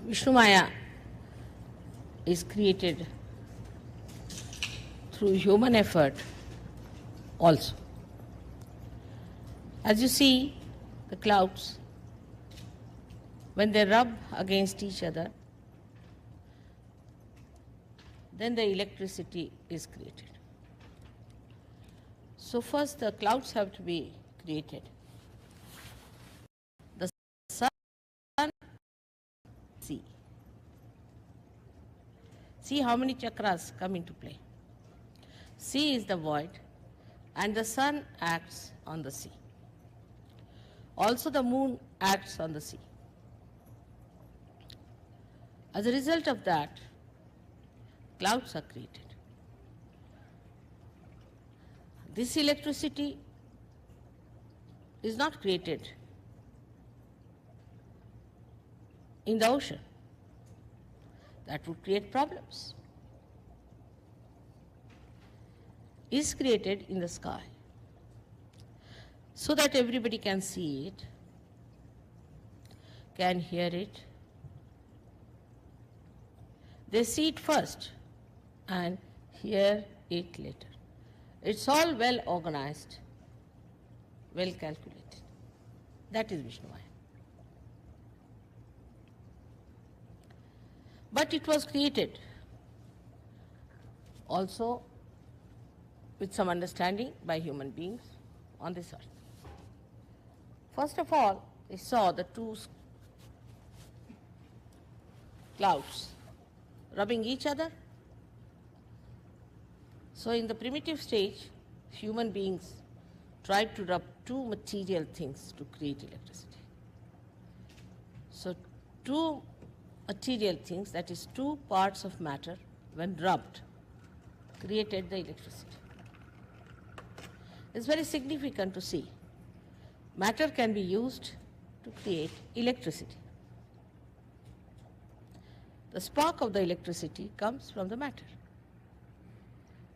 Vishnu Maya is created through human effort also. As you see, the clouds, when they rub against each other, then the electricity is created. So first the clouds have to be created. The sun, sea. See how many chakras come into play. Sea is the void and the sun acts on the sea. Also the moon acts on the sea. As a result of that, clouds are created. This electricity is not created in the ocean. That would create problems. It is created in the sky so that everybody can see it, can hear it. They see it first and hear it later. It's all well organized, well calculated. That is Vishnu Maya. But it was created also with some understanding by human beings on this earth. First of all, they saw the two clouds rubbing each other. So in the primitive stage, human beings tried to rub two material things to create electricity. So two material things, that is two parts of matter, when rubbed, created the electricity. It's very significant to see. Matter can be used to create electricity. The spark of the electricity comes from the matter.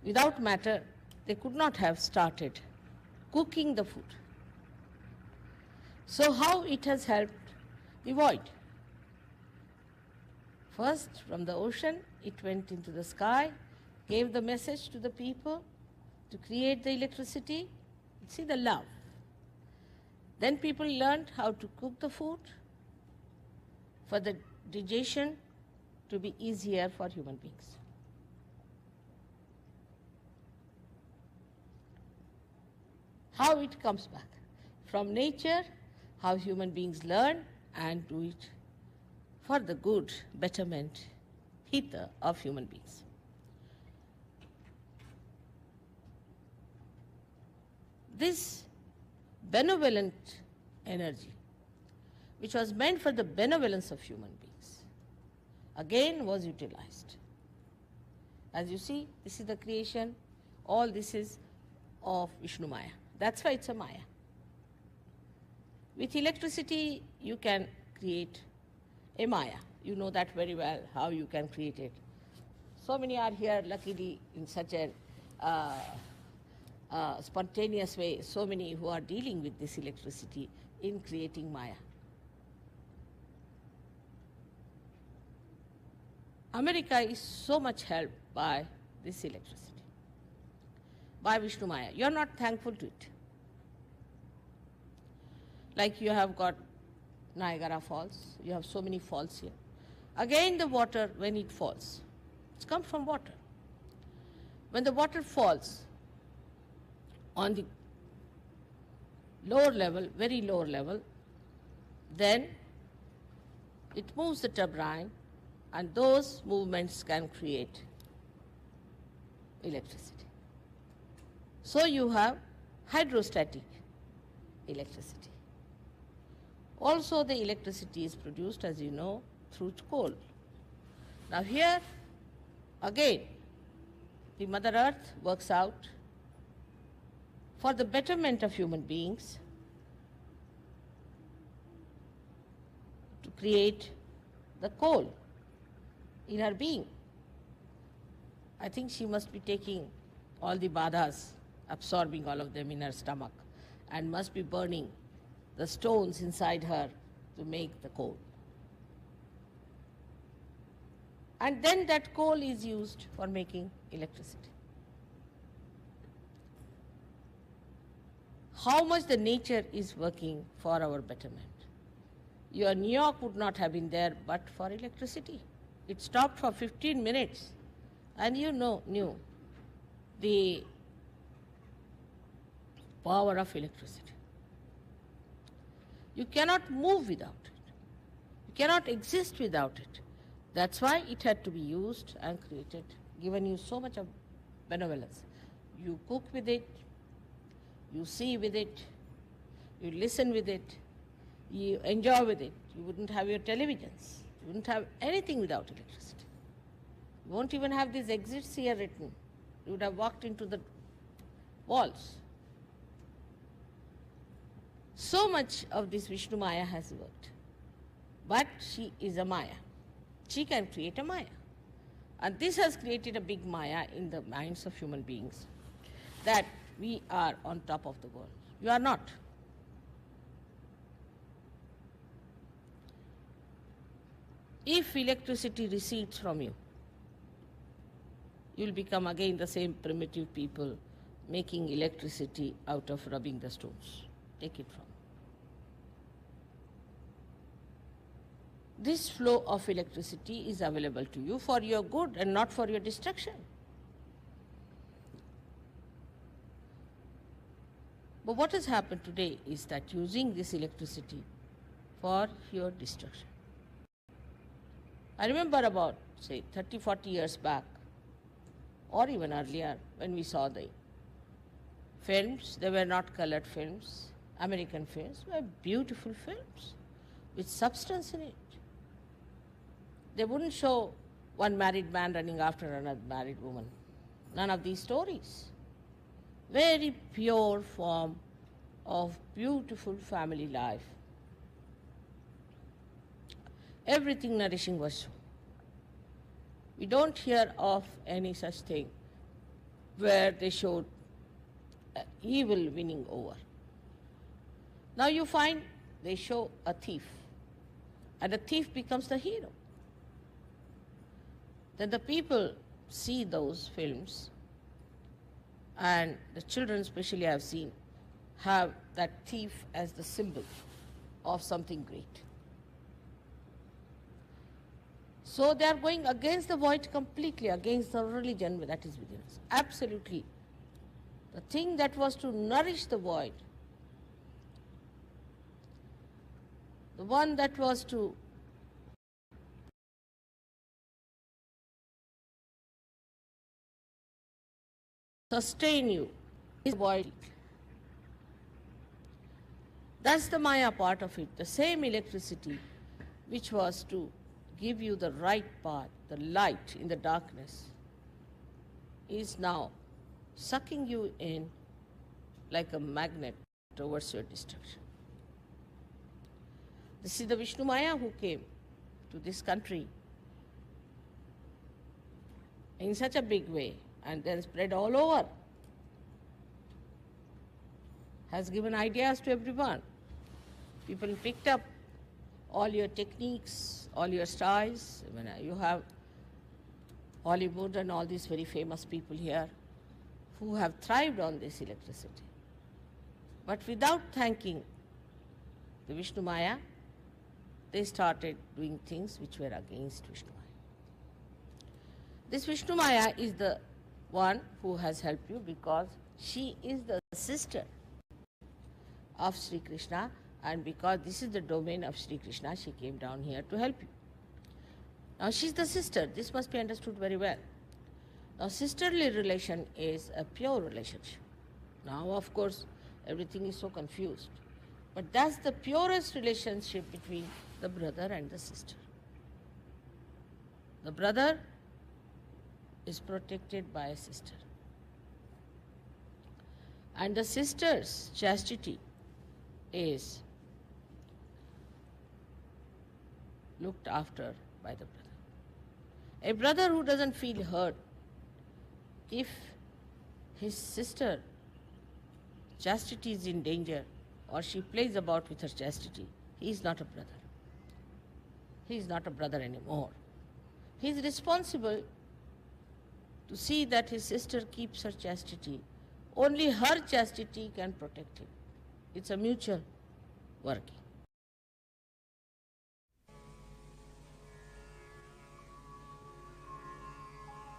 Without matter, they could not have started cooking the food. So how it has helped the void? First, from the ocean, it went into the sky, gave the message to the people to create the electricity. See the love. Then people learned how to cook the food for the digestion to be easier for human beings. How it comes back? From nature, how human beings learn and do it for the good, betterment, hither of human beings. This benevolent energy, which was meant for the benevolence of human beings, again was utilized. As you see, this is the creation, all this is of Vishnu Maya. That's why it's a Maya. With electricity, you can create a Maya. You know that very well, how you can create it. So many are here, luckily, in such a spontaneous way, so many who are dealing with this electricity in creating Maya. America is so much helped by this electricity, by Vishnu Maya. You are not thankful to it. Like you have got Niagara Falls, you have so many falls here. Again the water, when it falls, it's come from water. When the water falls on the lower level, very lower level, then it moves the turbine, and those movements can create electricity. So you have hydrostatic electricity. Also the electricity is produced, as you know, through coal. Now here, again, the Mother Earth works out for the betterment of human beings to create the coal in her being. I think she must be taking all the badhas, absorbing all of them in her stomach, and must be burning the stones inside her to make the coal. And then that coal is used for making electricity. How much the nature is working for our betterment. Your New York would not have been there but for electricity. It stopped for 15 minutes and knew the power of electricity. You cannot move without it. You cannot exist without it. That's why it had to be used and created, given you so much of benevolence. You cook with it, you see with it, you listen with it, you enjoy with it. You wouldn't have your televisions. You wouldn't have anything without electricity. You won't even have these exits here written. You would have walked into the walls. So much of this Vishnu Maya has worked. But she is a Maya. She can create a Maya. And this has created a big Maya in the minds of human beings, that we are on top of the world. You are not. If electricity recedes from you, you will become again the same primitive people making electricity out of rubbing the stones. Take it from. This flow of electricity is available to you for your good and not for your destruction. But what has happened today is that using this electricity for your destruction. I remember about, say, 30, 40 years back, or even earlier, when we saw the films, they were not colored films, American films, were beautiful films with substance in it. They wouldn't show one married man running after another married woman. None of these stories. Very pure form of beautiful family life. Everything nourishing was shown. We don't hear of any such thing where they showed evil winning over. Now you find they show a thief, and the thief becomes the hero. Then the people see those films, and the children especially I have seen have that thief as the symbol of something great. So they are going against the void completely, against the religion that is within us. Absolutely. The thing that was to nourish the void, the one that was to sustain you, is void. That's the Maya part of it, the same electricity which was to give you the right path, the light in the darkness, is now sucking you in like a magnet towards your destruction. This is the Vishnu Maya who came to this country in such a big way and then spread all over, has given ideas to everyone. People picked up all your techniques, all your styles. You have Hollywood and all these very famous people here who have thrived on this electricity. But without thanking the Vishnu Maya, they started doing things which were against Vishnu Maya. This Vishnu Maya is the one who has helped you because she is the sister of Sri Krishna, and because this is the domain of Sri Krishna, she came down here to help you. Now she's the sister. This must be understood very well. Now sisterly relation is a pure relationship. Now of course everything is so confused. But that's the purest relationship between the brother and the sister. The brother is protected by a sister. And the sister's chastity is looked after by the brother. A brother who doesn't feel hurt if his sister chastity is in danger or she plays about with her chastity, he is not a brother. He is not a brother anymore. He is responsible to see that his sister keeps her chastity. Only her chastity can protect him. It's a mutual working.